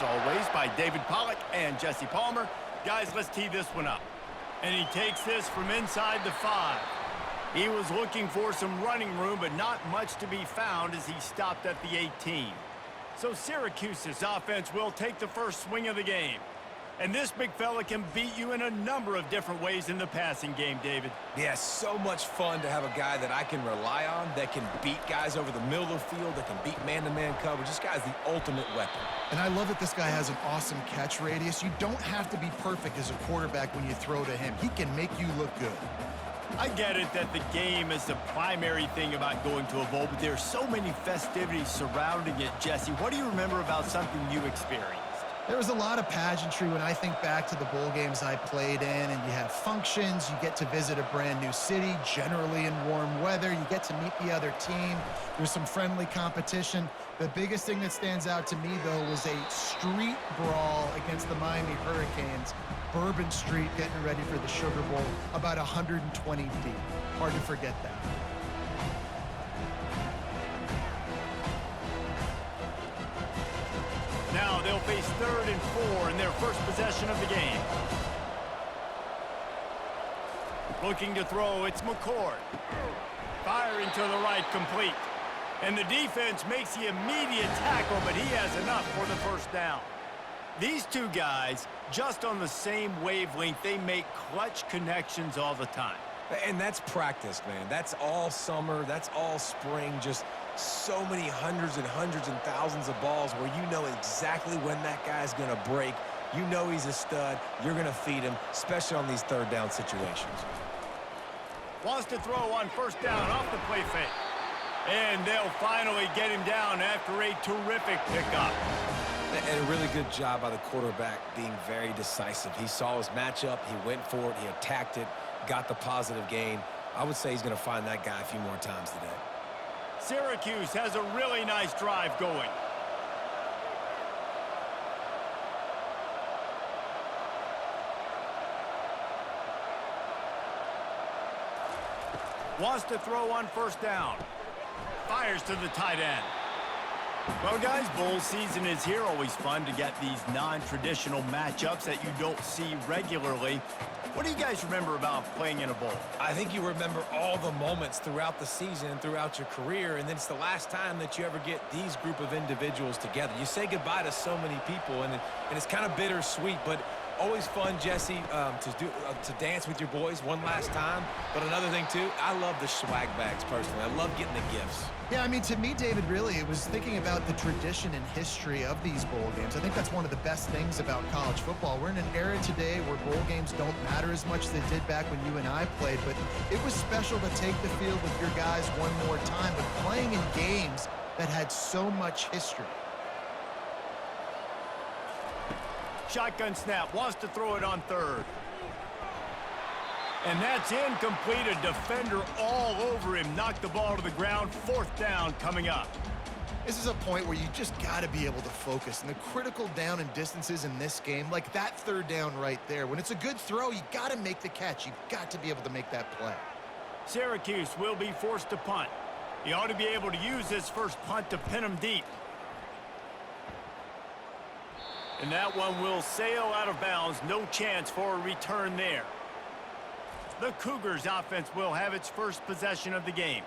always, by David Pollock and Jesse Palmer. Guys, let's tee this one up. And he takes this from inside the 5. He was looking for some running room, but not much to be found as he stopped at the 18. So Syracuse's offense will take the first swing of the game. And this big fella can beat you in a number of different ways in the passing game, David. Yeah, so much fun to have a guy that I can rely on, that can beat guys over the middle of the field, that can beat man-to-man coverage. This guy's the ultimate weapon. And I love that this guy has an awesome catch radius. You don't have to be perfect as a quarterback when you throw to him. He can make you look good. I get it that the game is the primary thing about going to a bowl, but there's so many festivities surrounding it, Jesse. What do you remember about something you experienced? There was a lot of pageantry when I think back to the bowl games I played in, and you have functions, you get to visit a brand new city, generally in warm weather, you get to meet the other team, there's some friendly competition. The biggest thing that stands out to me, though, was a street brawl against the Miami Hurricanes, Bourbon Street getting ready for the Sugar Bowl, about 120 deep. Hard to forget that. Now they'll face 3rd and 4 in their first possession of the game. Looking to throw, it's McCord. Firing to the right, complete. And the defense makes the immediate tackle, but he has enough for the first down. These two guys, just on the same wavelength, they make clutch connections all the time. And that's practice, man. That's all summer. That's all spring. Just so many hundreds and thousands of balls where you know exactly when that guy's going to break. You know he's a stud. You're going to feed him, especially on these 3rd down situations. Wants to throw on first down off the play fake. And they'll finally get him down after a terrific pickup. And a really good job by the quarterback being very decisive. He saw his matchup. He went for it. He attacked it, got the positive gain. I would say he's going to find that guy a few more times today. Syracuse has a really nice drive going. Wants to throw on first down. Fires to the tight end. Well, guys, bowl season is here. Always fun to get these non-traditional matchups that you don't see regularly. What do you guys remember about playing in a bowl? I think you remember all the moments throughout the season and throughout your career, and then it's the last time that you ever get these group of individuals together. You say goodbye to so many people, and it's kind of bittersweet, but always fun, Jesse, to dance with your boys one last time. But another thing, too, I love the swag bags, personally. I love getting the gifts. Yeah, I mean, to me, David, really, it was thinking about the tradition and history of these bowl games. I think that's one of the best things about college football. We're in an era today where bowl games don't matter as much as they did back when you and I played, but it was special to take the field with your guys one more time, but playing in games that had so much history. Shotgun snap, wants to throw it on 3rd. And that's incomplete. A defender all over him. Knocked the ball to the ground. 4th down coming up. This is a point where you just got to be able to focus. And the critical down and distances in this game, like that 3rd down right there, when it's a good throw, you got to make the catch. You've got to be able to make that play. Syracuse will be forced to punt. He ought to be able to use this first punt to pin him deep. And that one will sail out of bounds. No chance for a return there. The Cougars offense will have its first possession of the game.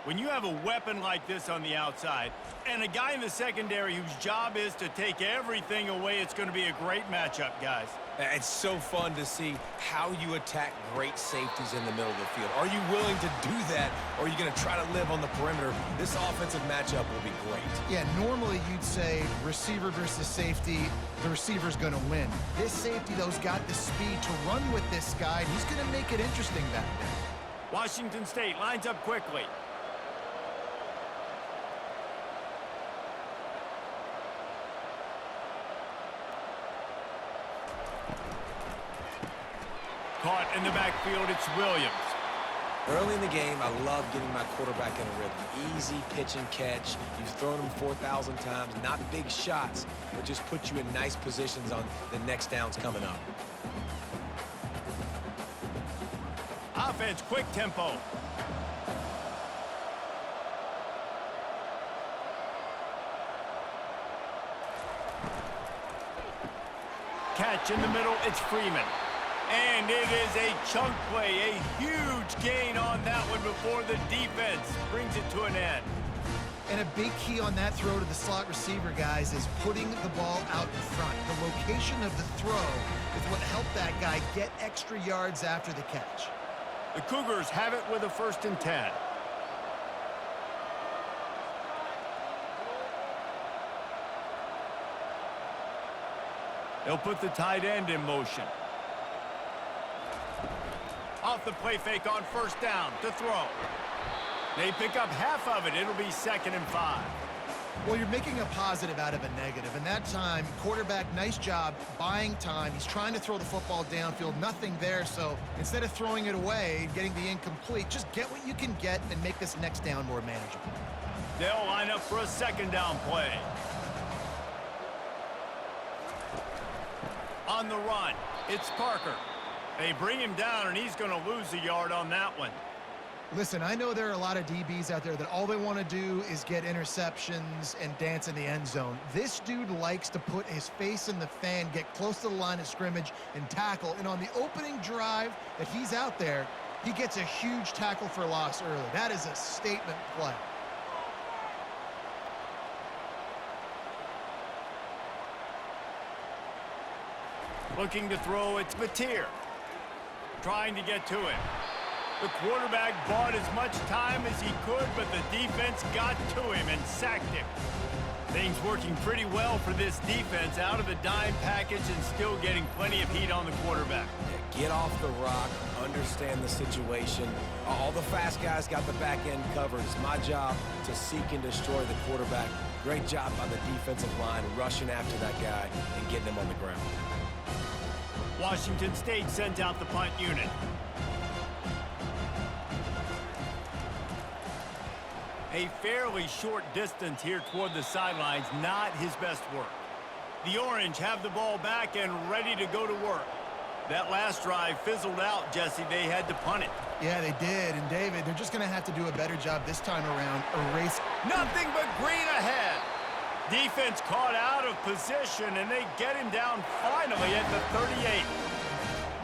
When you have a weapon like this on the outside and a guy in the secondary whose job is to take everything away, it's going to be a great matchup, guys. It's so fun to see how you attack great safeties in the middle of the field. Are you willing to do that, or are you going to try to live on the perimeter? This offensive matchup will be great. Yeah, normally you'd say receiver versus safety, the receiver's going to win. This safety, though, has got the speed to run with this guy, and he's going to make it interesting back there. Washington State lines up quickly. Caught in the backfield, it's Williams. Early in the game, I love getting my quarterback in a rhythm. Easy pitch and catch. You've thrown him 4,000 times. Not big shots, but just put you in nice positions on the next downs coming up. Offense, quick tempo. catch in the middle. It's Freeman. And it is a chunk play, a huge gain on that one before the defense brings it to an end. And a big key on that throw to the slot receiver, guys, is putting the ball out in front. The location of the throw is what helped that guy get extra yards after the catch. The Cougars have it with a 1st and 10. They'll put the tight end in motion. Off the play fake on 1st down to throw. They pick up half of it. It'll be 2nd and 5. Well, you're making a positive out of a negative. And that time, quarterback, nice job buying time. He's trying to throw the football downfield. Nothing there. So instead of throwing it away, getting the incomplete, just get what you can get and make this next down more manageable. They'll line up for a 2nd down play. On the run, it's Parker. They bring him down, and he's going to lose a yard on that one. Listen, I know there are a lot of DBs out there that all they want to do is get interceptions and dance in the end zone. This dude likes to put his face in the fan, get close to the line of scrimmage, and tackle. And on the opening drive that he's out there, he gets a huge tackle for loss early. That is a statement play. Looking to throw, it's Mateer. Trying to get to him. The quarterback bought as much time as he could, but the defense got to him and sacked him. Things working pretty well for this defense, out of the dime package and still getting plenty of heat on the quarterback. Yeah, get off the rock, understand the situation. All the fast guys got the back end covered. It's my job to seek and destroy the quarterback. Great job by the defensive line rushing after that guy and getting him on the ground. Washington State sends out the punt unit. A fairly short distance here toward the sidelines, not his best work. The Orange have the ball back and ready to go to work. That last drive fizzled out, Jesse. They had to punt it. Yeah, they did. And, David, they're just going to have to do a better job this time around. Erase. Nothing but green ahead. Defense caught out of position, and they get him down finally at the 38.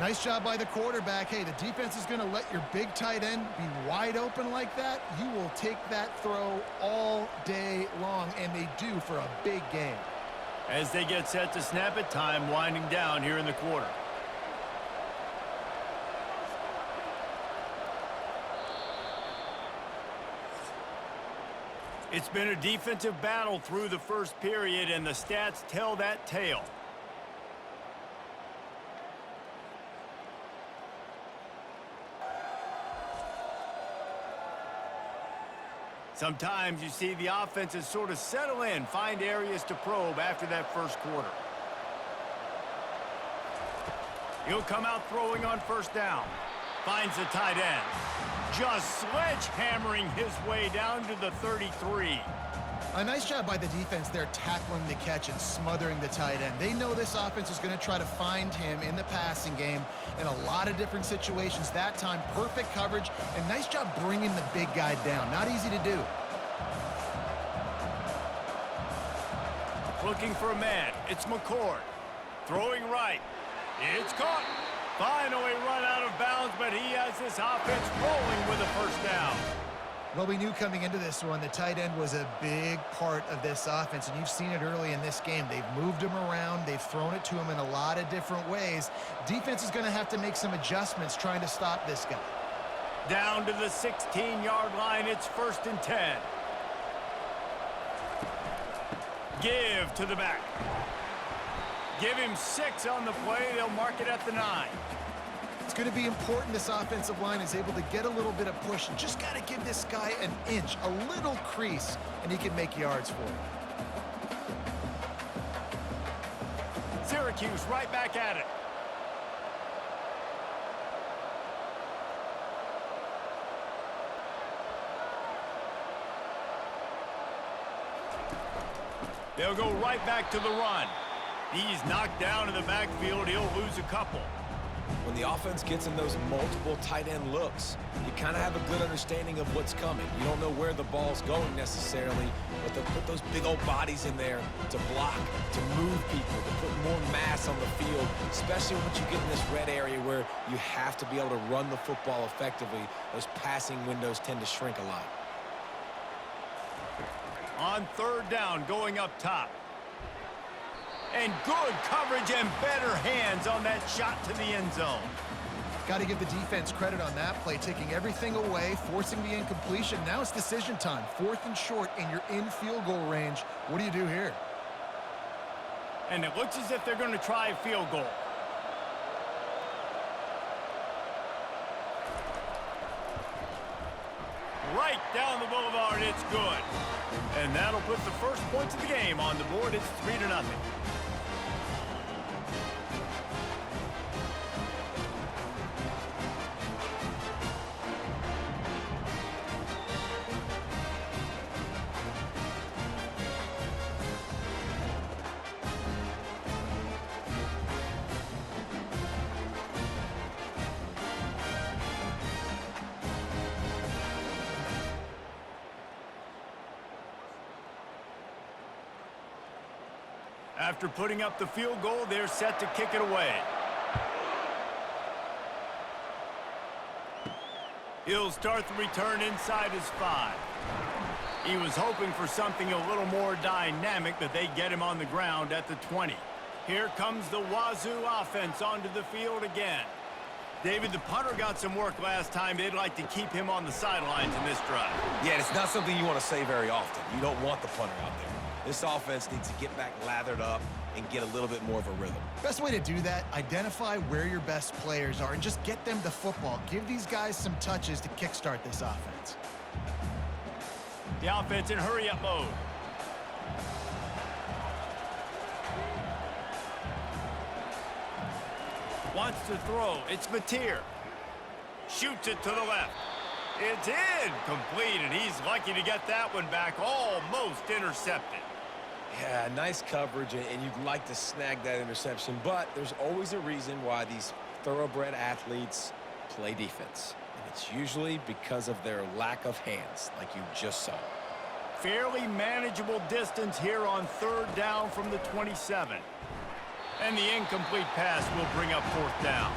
Nice job by the quarterback. Hey, the defense is going to let your big tight end be wide open like that. You will take that throw all day long, and they do for a big game. As they get set to snap it, time winding down here in the quarter. It's been a defensive battle through the first period, and the stats tell that tale. Sometimes you see the offenses sort of settle in, find areas to probe after that first quarter. He'll come out throwing on 1st down. Finds the tight end. Just sledgehammering his way down to the 33. A nice job by the defense there tackling the catch and smothering the tight end. They know this offense is going to try to find him in the passing game in a lot of different situations. That time, perfect coverage, and nice job bringing the big guy down. Not easy to do. Looking for a man. It's McCord. Throwing right. It's caught. Finally run out of bounds, but he has this offense rolling with a 1st down. Well, we knew coming into this one, the tight end was a big part of this offense, and you've seen it early in this game. They've moved him around. They've thrown it to him in a lot of different ways. Defense is going to have to make some adjustments trying to stop this guy. Down to the 16-yard line. It's 1st and 10. Give to the back. Give him 6 on the play. They'll mark it at the 9. It's going to be important this offensive line is able to get a little bit of push. And just got to give this guy an inch, a little crease, and he can make yards for it. Syracuse right back at it. They'll go right back to the run. He's knocked down in the backfield. He'll lose a couple. When the offense gets in those multiple tight end looks, you kind of have a good understanding of what's coming. You don't know where the ball's going necessarily, but they'll put those big old bodies in there to block, to move people, to put more mass offense on the field, especially once you get in this red area where you have to be able to run the football effectively. Those passing windows tend to shrink a lot. On third down, going up top. And good coverage and better hands on that shot to the end zone. Got to give the defense credit on that play, taking everything away, forcing the incompletion. Now it's decision time. 4th and short, and you're in field goal range. What do you do here? And it looks as if they're going to try a field goal. Right down the boulevard, it's good. And that'll put the first points of the game on the board. It's 3-0. After putting up the field goal, they're set to kick it away. He'll start the return inside his 5. He was hoping for something a little more dynamic, but they get him on the ground at the 20. Here comes the Wazoo offense onto the field again. David, the punter got some work last time. They'd like to keep him on the sidelines in this drive. Yeah, it's not something you want to say very often. You don't want the punter out there. This offense needs to get back lathered up and get a little bit more of a rhythm. Best way to do that, identify where your best players are and just get them the football. Give these guys some touches to kickstart this offense. The offense in hurry-up mode. Wants to throw. It's Mateer. Shoots it to the left. It's incomplete, and he's lucky to get that one back, almost intercepted. Yeah, nice coverage, and you'd like to snag that interception, but there's always a reason why these thoroughbred athletes play defense. And it's usually because of their lack of hands, like you just saw. Fairly manageable distance here on third down from the 27. And the incomplete pass will bring up 4th down.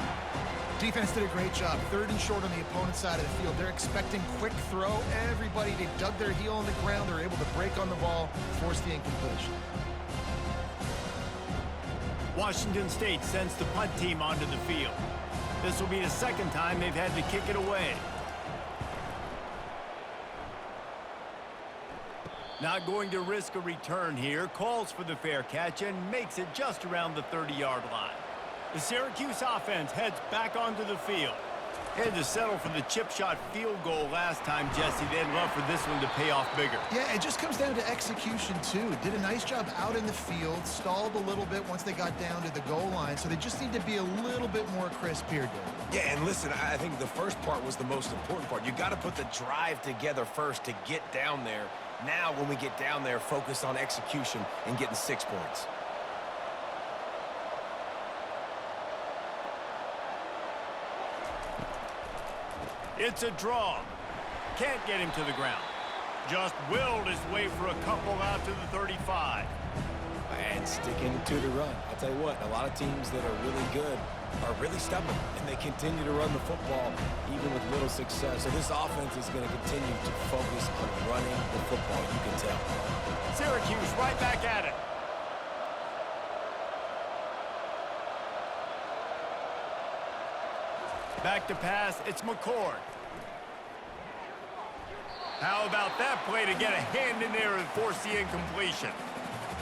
Defense did a great job. 3rd and short on the opponent's side of the field. They're expecting quick throw. Everybody, they dug their heel on the ground. They're able to break on the ball, force the incompletion. Washington State sends the punt team onto the field. This will be the second time they've had to kick it away. Not going to risk a return here. Calls for the fair catch and makes it just around the 30-yard line. The Syracuse offense heads back onto the field. Had to settle for the chip shot field goal last time, Jesse. They'd love for this one to pay off bigger. Yeah, it just comes down to execution, too. Did a nice job out in the field, stalled a little bit once they got down to the goal line, so they just need to be a little bit more crisp here, Dave. Yeah, and listen, I think the first part was the most important part. You got to put the drive together first to get down there. Now, when we get down there, focus on execution and getting 6 points. It's a draw. Can't get him to the ground. Just willed his way for a couple out to the 35. And sticking to the run. I'll tell you what, a lot of teams that are really good are really stubborn, and they continue to run the football even with little success. So this offense is going to continue to focus on running the football, you can tell. Syracuse right back at it. Back to pass, it's McCord. How about that play to get a hand in there and force the incompletion?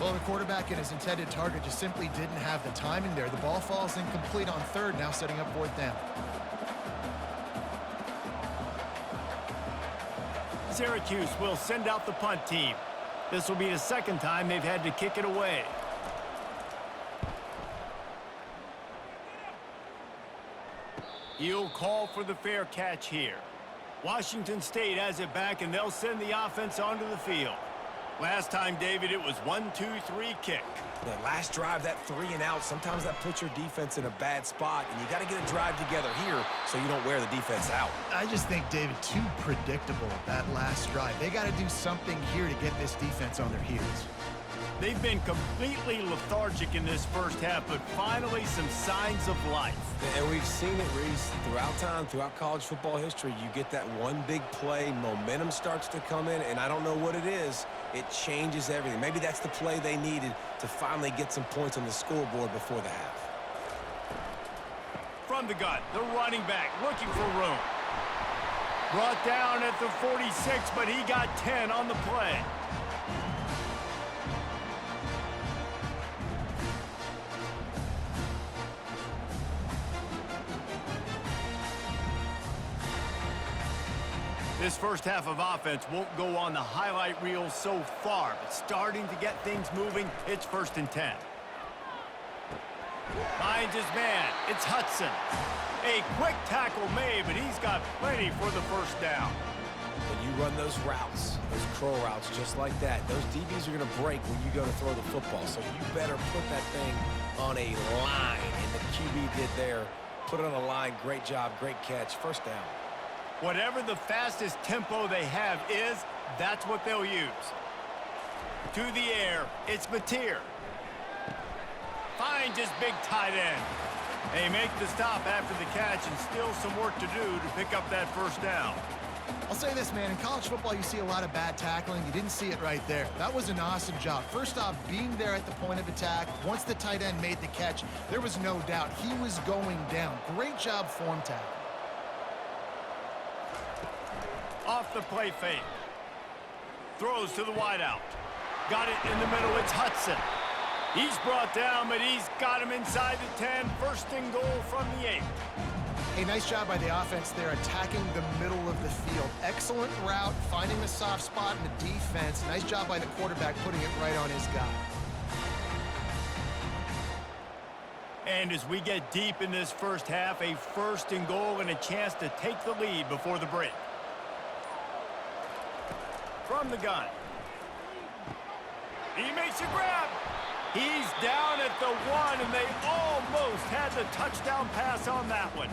Well, the quarterback and his intended target just simply didn't have the timing there. The ball falls incomplete on 3rd, now setting up 4th down. Syracuse will send out the punt team. This will be the second time they've had to kick it away. He'll call for the fair catch here. Washington State has it back, and they'll send the offense onto the field. Last time, David, it was 1-2-3 kick. The last drive, that 3 and out, sometimes that puts your defense in a bad spot, and you got to get a drive together here so you don't wear the defense out. I just think, David, too predictable that last drive. They got to do something here to get this defense on their heels. They've been completely lethargic in this first half, but finally some signs of life. And we've seen it, Reese, throughout time, throughout college football history. You get that one big play, momentum starts to come in, and I don't know what it is. It changes everything. Maybe that's the play they needed to finally get some points on the scoreboard before the half. From the gun, the running back looking for room. Brought down at the 46, but he got 10 on the play. This first half of offense won't go on the highlight reel so far, but starting to get things moving, it's 1st and 10. Finds his man, it's Hudson. A quick tackle made, but he's got plenty for the first down. When you run those routes, those curl routes just like that, those DBs are going to break when you go to throw the football. So you better put that thing on a line, and the QB did there. Put it on a line, great job, great catch, first down. Whatever the fastest tempo they have is, that's what they'll use. To the air, it's Mateer. Finds his big tight end. They make the stop after the catch and still some work to do to pick up that first down. I'll say this, man. In college football, you see a lot of bad tackling. You didn't see it right there. That was an awesome job. First off, being there at the point of attack. Once the tight end made the catch, there was no doubt he was going down. Great job form tackle. Off the play fake. Throws to the wideout. Got it in the middle. It's Hudson. He's brought down, but he's got him inside the 10. 1st and goal from the 8. Hey, nice job by the offense there, attacking the middle of the field. Excellent route, finding the soft spot in the defense. Nice job by the quarterback putting it right on his guy. And as we get deep in this first half, a 1st and goal and a chance to take the lead before the break. From the gun. He makes a grab. He's down at the 1, and they almost had the touchdown pass on that one.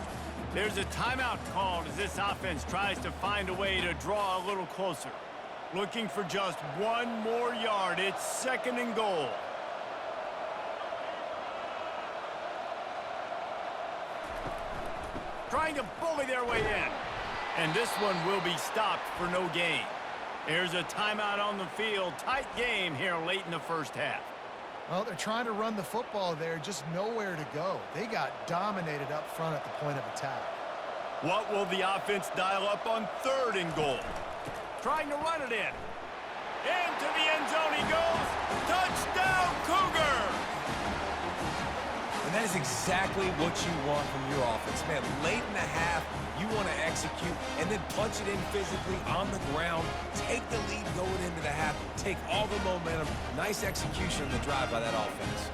There's a timeout called as this offense tries to find a way to draw a little closer. Looking for just 1 more yard. It's 2nd and goal. Trying to bully their way in. And this one will be stopped for no gain. There's a timeout on the field. Tight game here late in the first half. Well, they're trying to run the football there, just nowhere to go. They got dominated up front at the point of attack. What will the offense dial up on 3rd and goal? Trying to run it in. Into the end zone he goes. Touchdown, Cougar! And that is exactly what you want from your offense. Man, late in the half, you want to execute and then punch it in physically on the ground. Take the lead going into the half. Take all the momentum. Nice execution on the drive by that offense.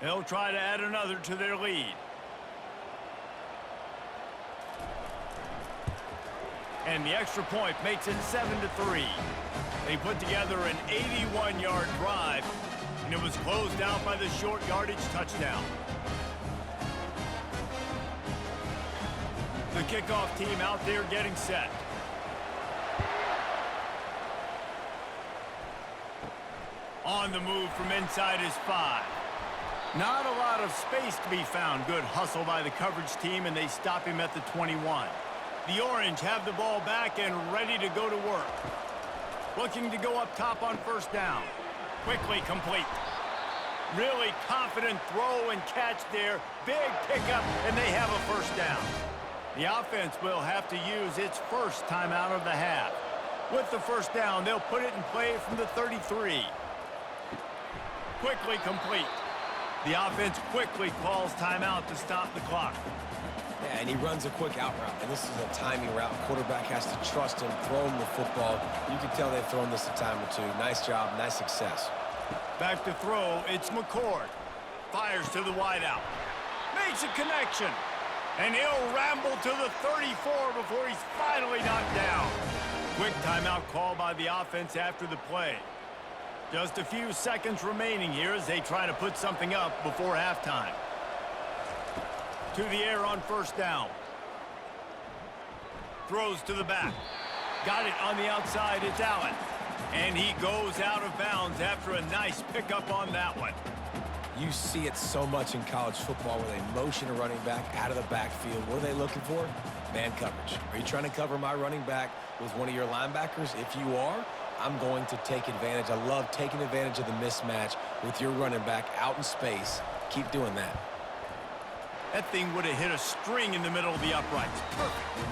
They'll try to add another to their lead. And the extra point makes it 7-3. They put together an 81-yard drive, and it was closed out by the short yardage touchdown. The kickoff team out there getting set. On the move from inside his 5. Not a lot of space to be found. Good hustle by the coverage team, and they stop him at the 21. The Orange have the ball back and ready to go to work. Looking to go up top on 1st down. Quickly complete. Really confident throw and catch there. Big pickup, and they have a 1st down. The offense will have to use its first timeout of the half. With the 1st down, they'll put it in play from the 33. Quickly complete. The offense quickly calls timeout to stop the clock. Yeah, and he runs a quick out route, and this is a timing route. Quarterback has to trust him, throw him the football. You can tell they've thrown this a time or two. Nice job, nice success. Back to throw, it's McCord. Fires to the wideout. Makes a connection. And he'll ramble to the 34 before he's finally knocked down. Quick timeout call by the offense after the play. Just a few seconds remaining here as they try to put something up before halftime. To the air on first down. Throws to the back. Got it on the outside. It's Allen. And he goes out of bounds after a nice pickup on that one. You see it so much in college football where they motion a running back out of the backfield. What are they looking for? Man coverage. Are you trying to cover my running back with one of your linebackers? If you are, I'm going to take advantage. I love taking advantage of the mismatch with your running back out in space. Keep doing that. That thing would have hit a string in the middle of the uprights. Perfect.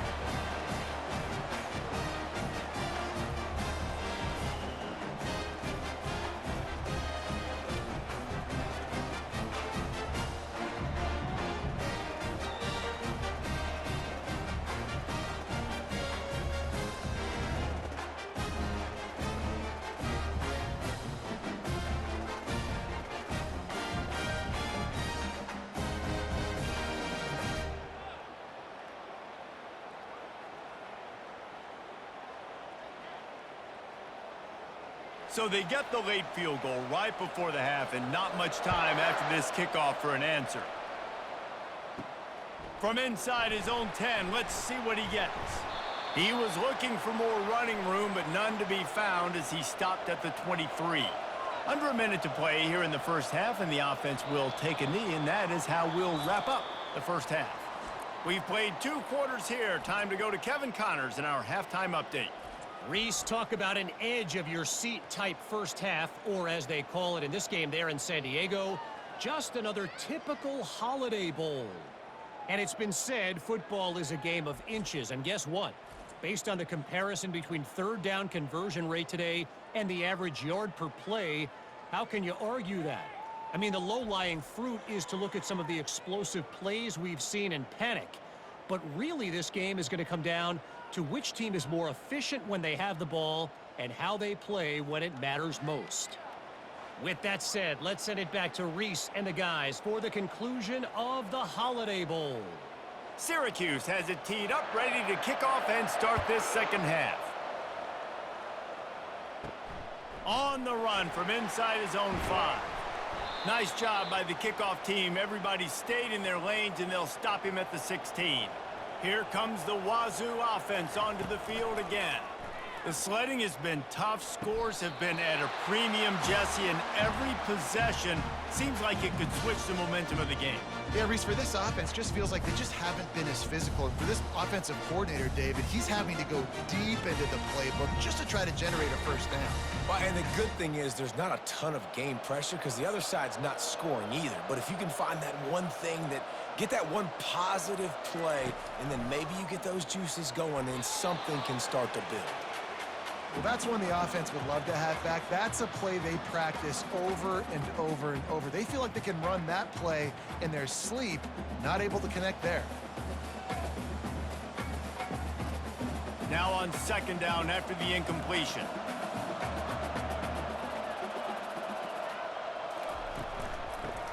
So they get the late field goal right before the half and not much time after this kickoff for an answer. From inside his own 10, let's see what he gets. He was looking for more running room, but none to be found as he stopped at the 23. Under a minute to play here in the first half, and the offense will take a knee, and that is how we'll wrap up the first half. We've played 2 quarters here. Time to go to Kevin Connors in our halftime update. Reese, talk about an edge-of-your-seat type first half, or as they call it in this game there in San Diego, just another typical Holiday Bowl. And it's been said football is a game of inches, and guess what? Based on the comparison between third down conversion rate today and the average yard per play, how can you argue that? I mean, the low-lying fruit is to look at some of the explosive plays we've seen and panic. But really, this game is going to come down to which team is more efficient when they have the ball and how they play when it matters most. With that said, let's send it back to Reese and the guys for the conclusion of the Holiday Bowl. Syracuse has it teed up, ready to kick off and start this second half. On the run from inside his own 5. Nice job by the kickoff team. Everybody stayed in their lanes, and they'll stop him at the 16. Here comes the Wazoo offense onto the field again. The sledding has been tough. Scores have been at a premium, Jesse, and every possession seems like it could switch the momentum of the game. Yeah, Reese, for this offense, just feels like they just haven't been as physical. And for this offensive coordinator, David, he's having to go deep into the playbook just to try to generate a first down. Well, and the good thing is there's not a ton of game pressure because the other side's not scoring either. But if you can find that one thing that get that one positive play, and then maybe you get those juices going and something can start to build. Well, that's one the offense would love to have back. That's a play they practice over and over and over. They feel like they can run that play in their sleep, not able to connect there. Now on second down after the incompletion.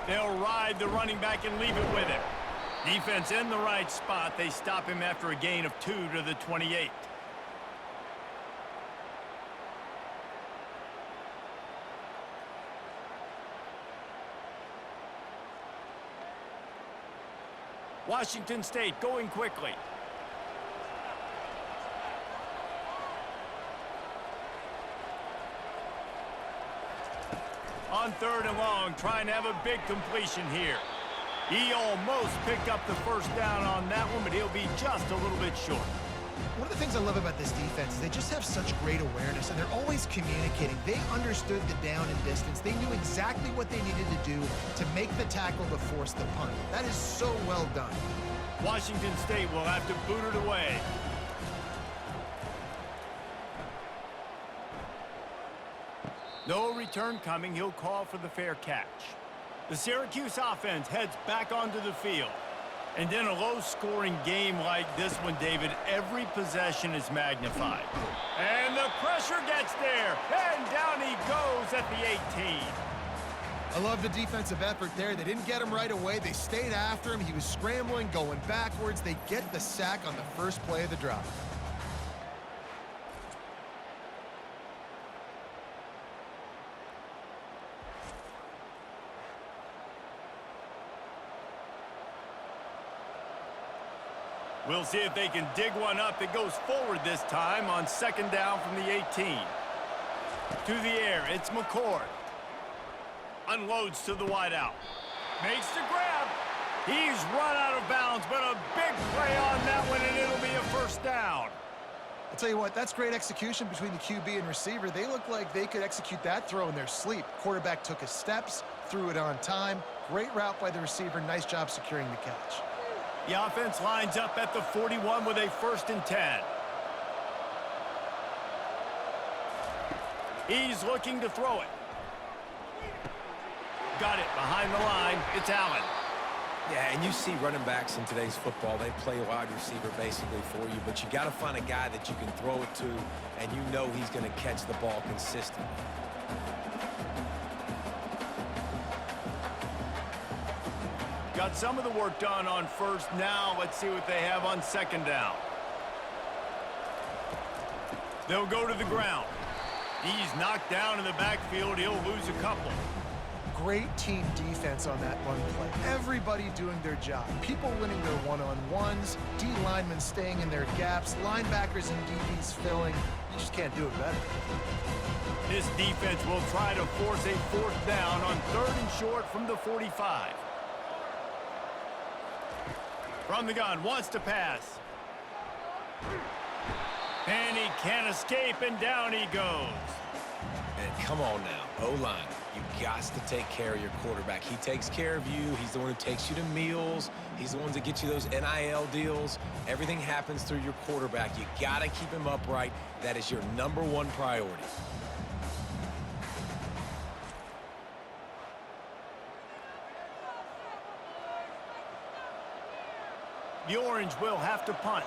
They'll ride the running back and leave it with him. Defense in the right spot. They stop him after a gain of 2 to the 28. Washington State going quickly. On third and long, trying to have a big completion here. He almost picked up the first down on that one, but he'll be just a little bit short. One of the things I love about this defense is they just have such great awareness, and they're always communicating. They understood the down and distance. They knew exactly what they needed to do to make the tackle to force the punt. That is so well done. Washington State will have to boot it away. No return coming. He'll call for the fair catch. The Syracuse offense heads back onto the field. And in a low-scoring game like this one, David, every possession is magnified. And the pressure gets there. And down he goes at the 18. I love the defensive effort there. They didn't get him right away. They stayed after him. He was scrambling, going backwards. They get the sack on the first play of the drive. We'll see if they can dig one up that goes forward this time on second down from the 18. To the air, it's McCord. Unloads to the wideout. Makes the grab. He's run out of bounds, but a big play on that one, and it'll be a first down. I'll tell you what, that's great execution between the QB and receiver. They look like they could execute that throw in their sleep. Quarterback took his steps, threw it on time. Great route by the receiver. Nice job securing the catch. The offense lines up at the 41 with a 1st and 10. He's looking to throw it. Got it behind the line. It's Allen. Yeah, and you see running backs in today's football, they play wide receiver basically for you, but you got to find a guy that you can throw it to, and you know he's going to catch the ball consistently. Got some of the work done on first. Now let's see what they have on second down. They'll go to the ground. He's knocked down in the backfield. He'll lose a couple. Great team defense on that run play. Everybody doing their job. People winning their one-on-ones, D linemen staying in their gaps, linebackers and DBs filling. You just can't do it better. This defense will try to force a 4th down on 3rd and short from the 45. From the gun, wants to pass. And he can't escape, and down he goes. And come on now, O-line. You got to take care of your quarterback. He takes care of you. He's the one who takes you to meals. He's the one that gets you those NIL deals. Everything happens through your quarterback. You got to keep him upright. That is your #1 priority. The Orange will have to punt.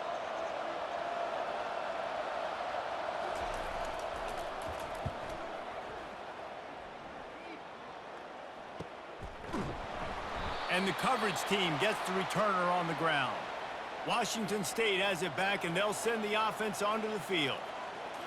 And the coverage team gets the returner on the ground. Washington State has it back, and they'll send the offense onto the field.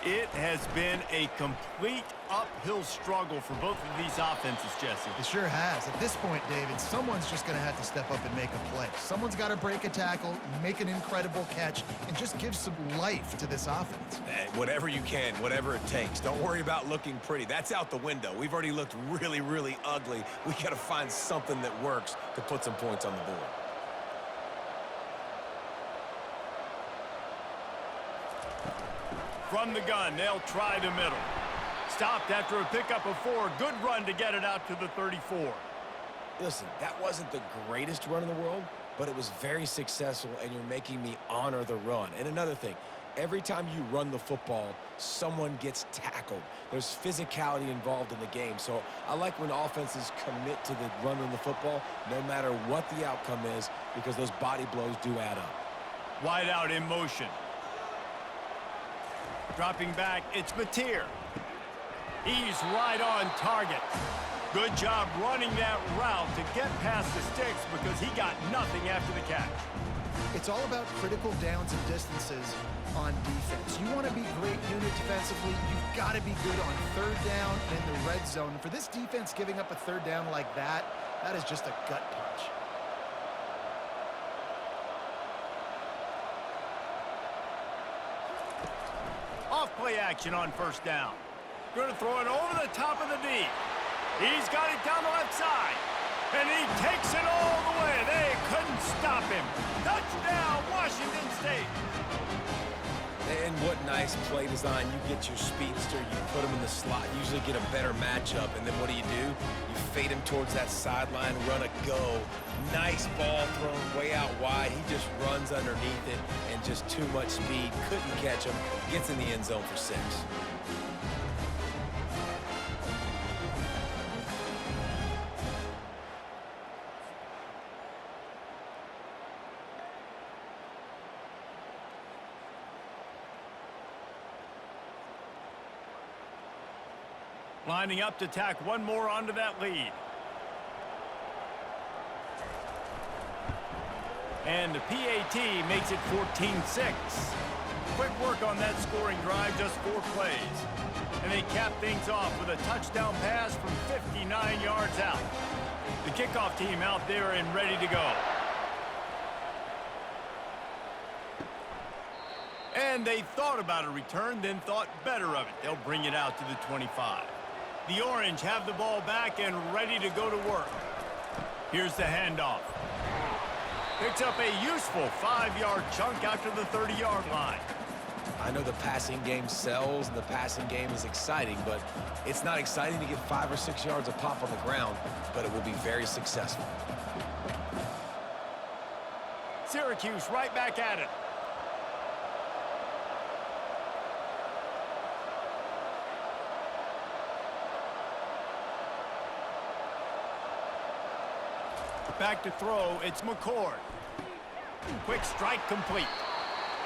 It has been a complete uphill struggle for both of these offenses, Jesse. It sure has. At this point, David, someone's just going to have to step up and make a play. Someone's got to break a tackle, make an incredible catch, and just give some life to this offense. Whatever you can, whatever it takes. Don't worry about looking pretty. That's out the window. We've already looked really, really ugly. We got to find something that works to put some points on the board. From the gun, they'll try the middle. Stopped after a pickup of 4. Good run to get it out to the 34. Listen, that wasn't the greatest run in the world, but it was very successful, and you're making me honor the run. And another thing, every time you run the football, someone gets tackled. There's physicality involved in the game. So I like when offenses commit to the run of the football, no matter what the outcome is, because those body blows do add up. Wide out in motion. Dropping back, it's Mateer. He's right on target. Good job running that route to get past the sticks because he got nothing after the catch. It's all about critical downs and distances on defense. You want to be great unit defensively, you've got to be good on 3rd down and in the red zone. For this defense giving up a 3rd down like that, that is just a gut punch. Off-play action on 1st down. Going to throw it over the top of the D. He's got it down the left side. And he takes it all the way. They couldn't stop him. Touchdown, Washington State. And what nice play design. You get your speedster, you put him in the slot, usually get a better matchup. And then what do? You fade him towards that sideline, run a go. Nice ball thrown way out wide. He just runs underneath it and just too much speed. Couldn't catch him. Gets in the end zone for 6. Lining up to tack one more onto that lead. And the PAT makes it 14-6. Quick work on that scoring drive, just 4 plays. And they cap things off with a touchdown pass from 59 yards out. The kickoff team out there and ready to go. And they thought about a return, then thought better of it. They'll bring it out to the 25. The Orange have the ball back and ready to go to work. Here's the handoff. Picks up a useful 5-yard chunk out to the 30-yard line. I know the passing game sells and the passing game is exciting, but it's not exciting to get 5 or 6 yards of pop on the ground, but it will be very successful. Syracuse right back at it. Back to throw, it's McCord. Quick strike complete.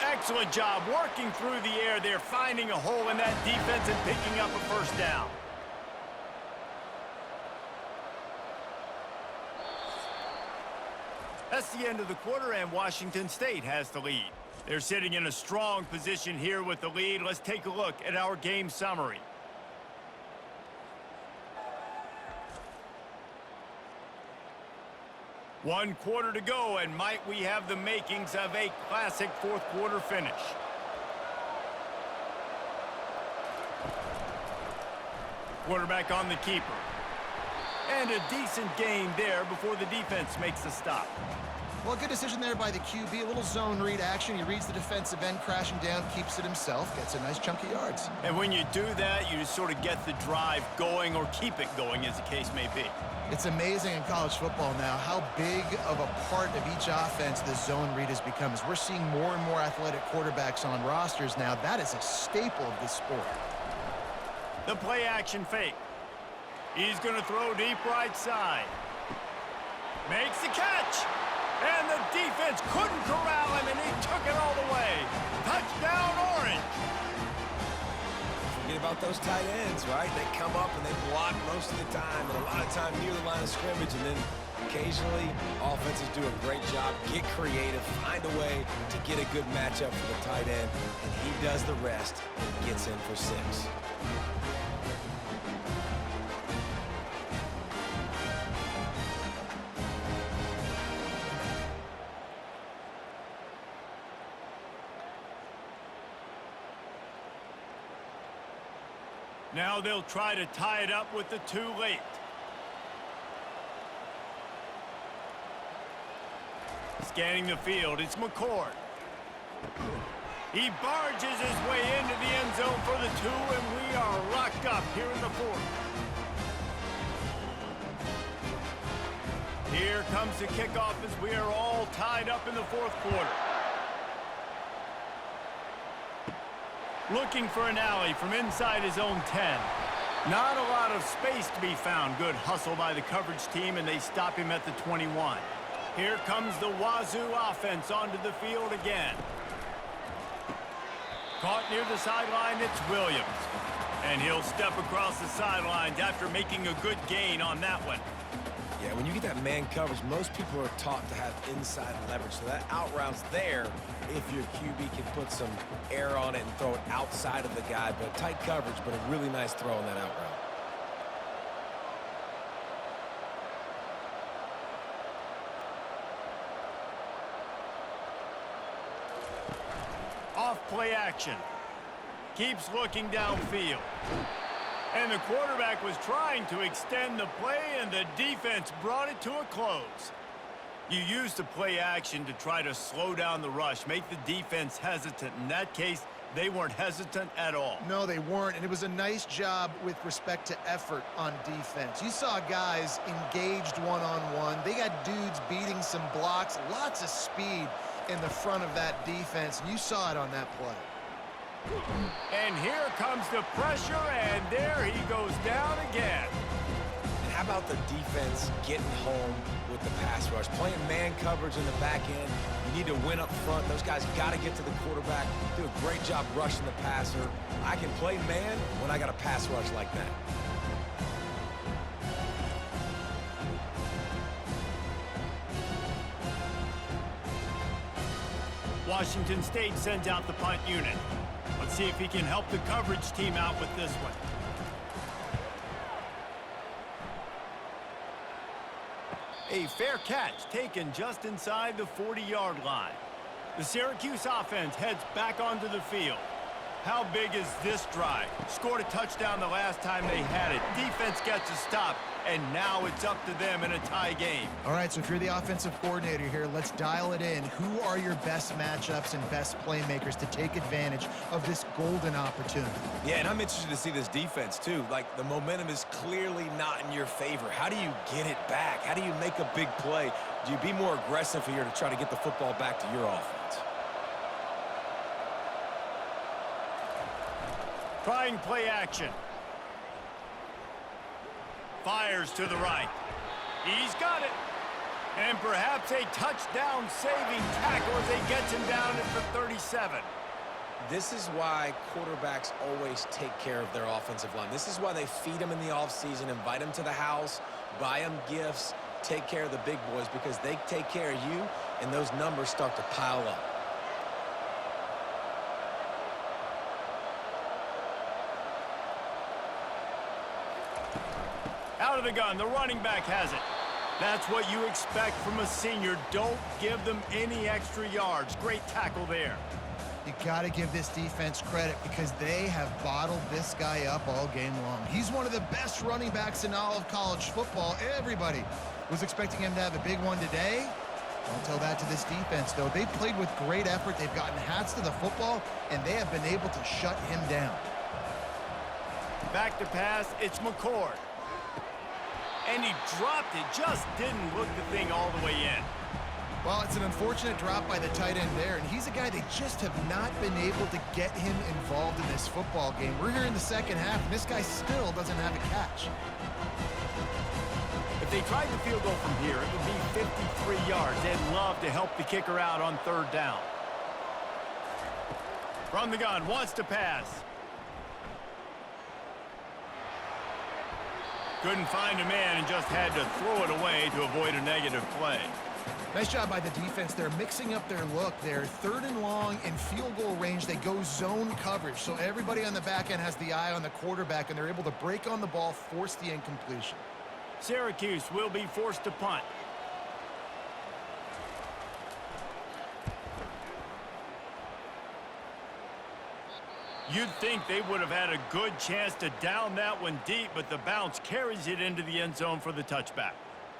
Excellent job working through the air there, finding a hole in that defense and picking up a first down. That's the end of the quarter, and Washington State has the lead. They're sitting in a strong position here with the lead. Let's take a look at our game summary. One quarter to go, and might we have the makings of a classic fourth quarter finish. Quarterback on the keeper. And a decent gain there before the defense makes a stop. Well, good decision there by the QB. A little zone read action. He reads the defensive end crashing down, keeps it himself, gets a nice chunk of yards. And when you do that, you just sort of get the drive going or keep it going, as the case may be. It's amazing in college football now how big of a part of each offense the zone read has become. As we're seeing more and more athletic quarterbacks on rosters now, that is a staple of this sport. The play action fake. He's going to throw deep right side. Makes the catch. And the defense couldn't corral him, and he took it all the way. Touchdown, Orange. Forget about those tight ends, right? They come up and they block most of the time, and a lot of time near the line of scrimmage, and then occasionally offenses do a great job, get creative, find a way to get a good matchup for the tight end, and he does the rest and gets in for 6. Now they'll try to tie it up with the too late. Scanning the field, it's McCord. He barges his way into the end zone for the 2, and we are locked up here in the 4th. Here comes the kickoff as we are all tied up in the 4th quarter. Looking for an alley from inside his own 10. Not a lot of space to be found. Good hustle by the coverage team, and they stop him at the 21. Here comes the Wazoo offense onto the field again. Caught near the sideline, it's Williams. And he'll step across the sidelines after making a good gain on that one. Yeah, when you get that man coverage, most people are taught to have inside leverage. So that out route's there if your QB can put some air on it and throw it outside of the guy. But tight coverage, but a really nice throw on that out route. Off play action. Keeps looking downfield. And the quarterback was trying to extend the play, and the defense brought it to a close. You use the play action to try to slow down the rush, make the defense hesitant. In that case, they weren't hesitant at all. No, they weren't, and it was a nice job with respect to effort on defense. You saw guys engaged one-on-one. They got dudes beating some blocks, lots of speed in the front of that defense, and you saw it on that play. And here comes the pressure, and there he goes down again. And how about the defense getting home with the pass rush? Playing man coverage in the back end. You need to win up front. Those guys got to get to the quarterback, do a great job rushing the passer. I can play man when I got a pass rush like that. Washington State sends out the punt unit. Let's see if he can help the coverage team out with this one. A fair catch taken just inside the 40-yard line. The Syracuse offense heads back onto the field. How big is this drive? Scored a touchdown the last time they had it. Defense gets a stop, and now it's up to them in a tie game. All right, so if you're the offensive coordinator here, let's dial it in. Who are your best matchups and best playmakers to take advantage of this golden opportunity? Yeah, and I'm interested to see this defense, too. Like, the momentum is clearly not in your favor. How do you get it back? How do you make a big play? Do you be more aggressive here to try to get the football back to your offense? Trying play action. Fires to the right. He's got it. And perhaps a touchdown-saving tackle as he gets him down at the 37. This is why quarterbacks always take care of their offensive line. This is why they feed them in the offseason, invite them to the house, buy them gifts, take care of the big boys, because they take care of you, and those numbers start to pile up. Out of the gun, the running back has it. That's what you expect from a senior. Don't give them any extra yards. Great tackle there. You got to give this defense credit because they have bottled this guy up all game long. He's one of the best running backs in all of college football. Everybody was expecting him to have a big one today. Don't tell that to this defense, though. They've played with great effort. They've gotten hats to the football, and they have been able to shut him down. Back to pass, it's McCord. And he dropped it, just didn't look the thing all the way in. Well, it's an unfortunate drop by the tight end there, and he's a guy they just have not been able to get him involved in this football game. We're here in the second half, and this guy still doesn't have a catch. If they tried the field goal from here, it would be 53 yards. They'd love to help the kicker out on third down. From the gun, wants to pass. Couldn't find a man and just had to throw it away to avoid a negative play. Nice job by the defense. They're mixing up their look. They're third and long in field goal range. They go zone coverage, so everybody on the back end has the eye on the quarterback, and they're able to break on the ball, force the incompletion. Syracuse will be forced to punt. You'd think they would have had a good chance to down that one deep, but the bounce carries it into the end zone for the touchback.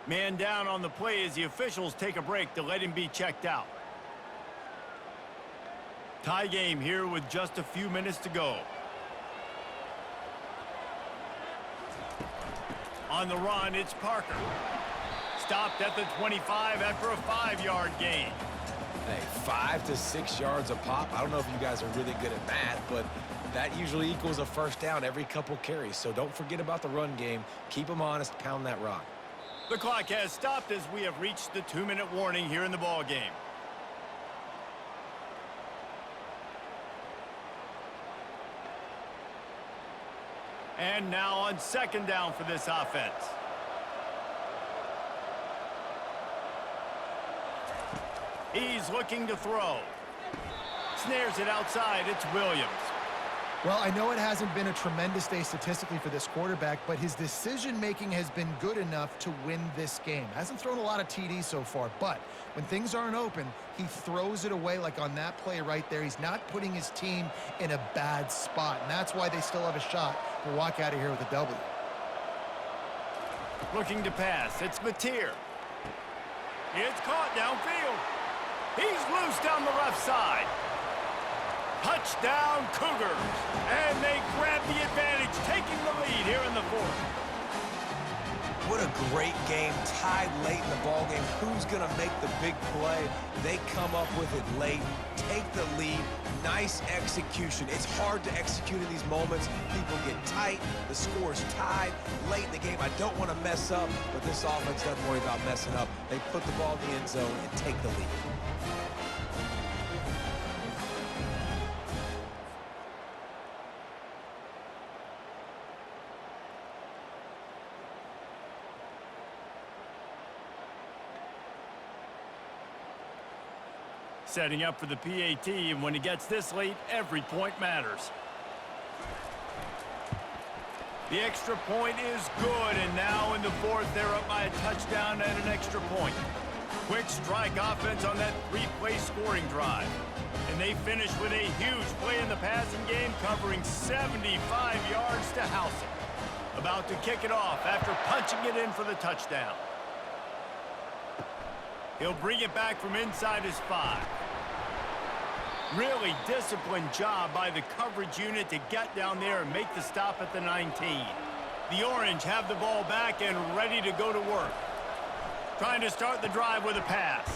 Man down on the play as the officials take a break to let him be checked out. Tie game here with just a few minutes to go. On the run, it's Parker. Stopped at the 25 after a 5-yard gain. Hey, 5 to 6 yards a pop. I don't know if you guys are really good at math, but that usually equals a first down every couple carries. So don't forget about the run game. Keep them honest. Pound that rock. The clock has stopped as we have reached the 2-minute warning here in the ball game. And now on second down for this offense. He's looking to throw. Snares it outside. It's Williams. Well, I know it hasn't been a tremendous day statistically for this quarterback, but his decision-making has been good enough to win this game. Hasn't thrown a lot of TDs so far, but when things aren't open, he throws it away like on that play right there. He's not putting his team in a bad spot, and that's why they still have a shot to walk out of here with a W. Looking to pass. It's Mateer. It's caught downfield. He's loose down the left side. Touchdown Cougars. And they grab the advantage, taking the lead here in the fourth. What a great game, tied late in the ball game. Who's going to make the big play? They come up with it late, take the lead. Nice execution. It's hard to execute in these moments. People get tight. The score's tied late in the game. I don't want to mess up, but this offense doesn't worry about messing up. They put the ball in the end zone and take the lead. Setting up for the PAT, and when he gets this late, every point matters. The extra point is good, and now in the fourth, they're up by a touchdown and an extra point. Quick strike offense on that three-play scoring drive. And they finish with a huge play in the passing game, covering 75 yards to house it. About to kick it off after punching it in for the touchdown. He'll bring it back from inside his 5. Really disciplined job by the coverage unit to get down there and make the stop at the 19. The Orange have the ball back and ready to go to work. Trying to start the drive with a pass.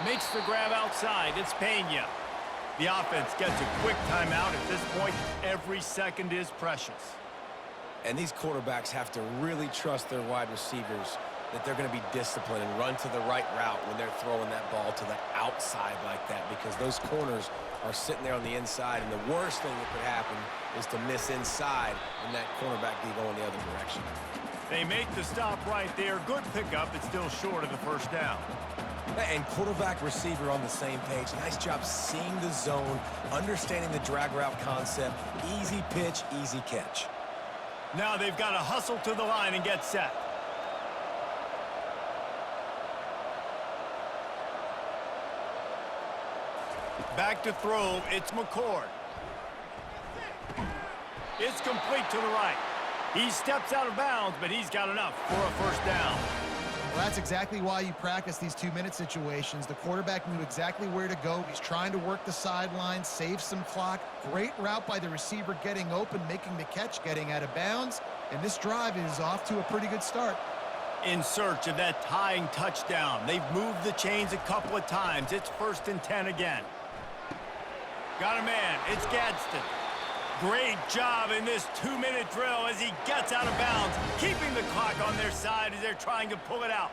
Makes the grab outside. It's Pena. The offense gets a quick timeout. At this point, every second is precious. And these quarterbacks have to really trust their wide receivers that they're going to be disciplined and run to the right route when they're throwing that ball to the outside like that, because those corners are sitting there on the inside, and the worst thing that could happen is to miss inside and that cornerback be going the other direction. They make the stop right there. Good pickup. It's still short of the first down. And quarterback receiver on the same page. Nice job seeing the zone, understanding the drag route concept. Easy pitch, easy catch. Now they've got to hustle to the line and get set. Back to throw, it's McCord. It's complete to the right. He steps out of bounds, but he's got enough for a first down. Well, that's exactly why you practice these 2-minute situations. The quarterback knew exactly where to go. He's trying to work the sideline, save some clock. Great route by the receiver getting open, making the catch, getting out of bounds. And this drive is off to a pretty good start. In search of that tying touchdown. They've moved the chains a couple of times. It's 1st and 10 again. Got a man. It's Gadsden. Great job in this 2-minute drill as he gets out of bounds, keeping the clock on their side as they're trying to pull it out.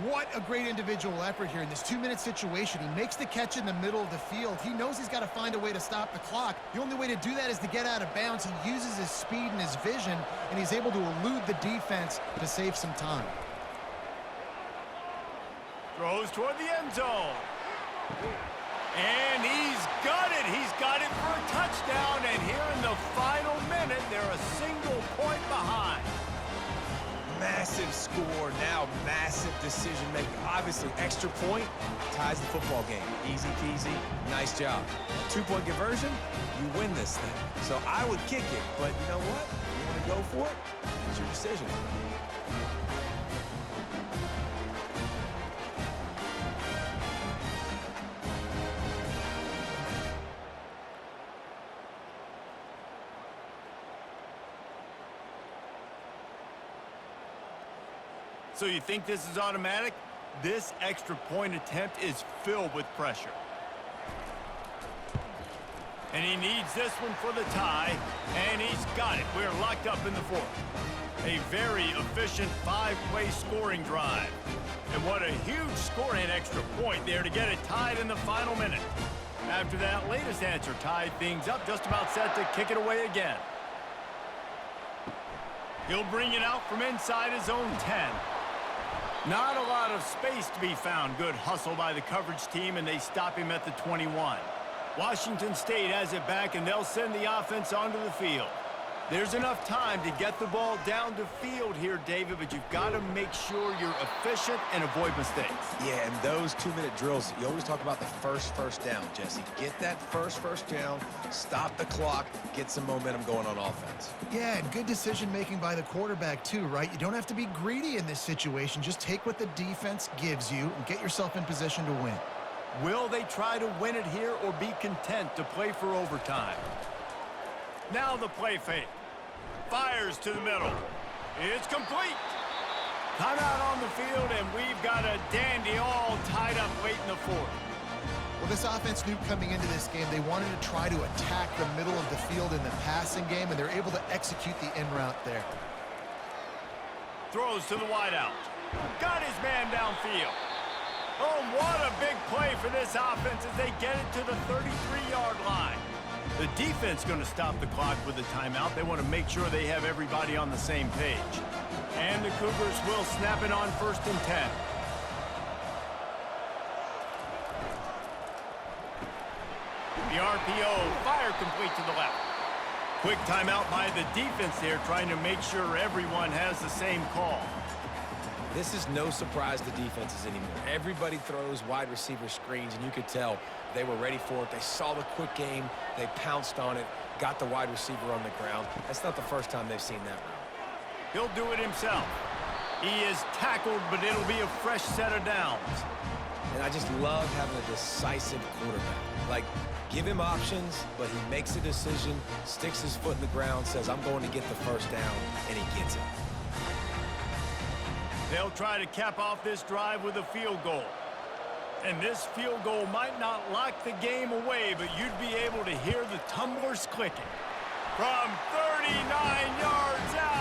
What a great individual effort here in this 2-minute situation. He makes the catch in the middle of the field. He knows he's got to find a way to stop the clock. The only way to do that is to get out of bounds. He uses his speed and his vision, and he's able to elude the defense to save some time. Throws toward the end zone. And he's got it. He's got it for a touchdown. And here in the final minute, they're a single point behind. Massive score, now massive decision-making. Obviously, extra point ties the football game. Easy peasy, nice job. 2-point conversion, you win this thing. So I would kick it, but you know what? You want to go for it? It's your decision. So you think this is automatic? This extra point attempt is filled with pressure. And he needs this one for the tie, and he's got it. We're locked up in the 4th. A very efficient 5-play scoring drive. And what a huge score and extra point there to get it tied in the final minute. After that latest answer tied things up, just about set to kick it away again. He'll bring it out from inside his own 10. Not a lot of space to be found. Good hustle by the coverage team, and they stop him at the 21. Washington State has it back, and they'll send the offense onto the field. There's enough time to get the ball down to field here, David, but you've got to make sure you're efficient and avoid mistakes. Yeah, and those 2-minute drills, you always talk about the first down, Jesse. Get that first down, stop the clock, get some momentum going on offense. Yeah, and good decision-making by the quarterback, too, right? You don't have to be greedy in this situation. Just take what the defense gives you and get yourself in position to win. Will they try to win it here or be content to play for overtime? Now the play fake. Fires to the middle. It's complete. Timeout on the field, and we've got a dandy all tied up late in the 4th. Well, this offense knew coming into this game they wanted to try to attack the middle of the field in the passing game, and they're able to execute the in route there. Throws to the wideout. Got his man downfield. Oh, what a big play for this offense as they get it to the 33-yard line. The defense going to stop the clock with a timeout. They want to make sure they have everybody on the same page. And the Cougars will snap it on 1st and 10. The RPO, fire complete to the left. Quick timeout by the defense there, trying to make sure everyone has the same call. This is no surprise to defenses anymore. Everybody throws wide receiver screens, and you could tell they were ready for it. They saw the quick game. They pounced on it, got the wide receiver on the ground. That's not the first time they've seen that route. He'll do it himself. He is tackled, but it'll be a fresh set of downs. And I just love having a decisive quarterback. Like, give him options, but he makes a decision, sticks his foot in the ground, says, I'm going to get the first down, and he gets it. They'll try to cap off this drive with a field goal. And this field goal might not lock the game away, but you'd be able to hear the tumblers clicking. From 39 yards out.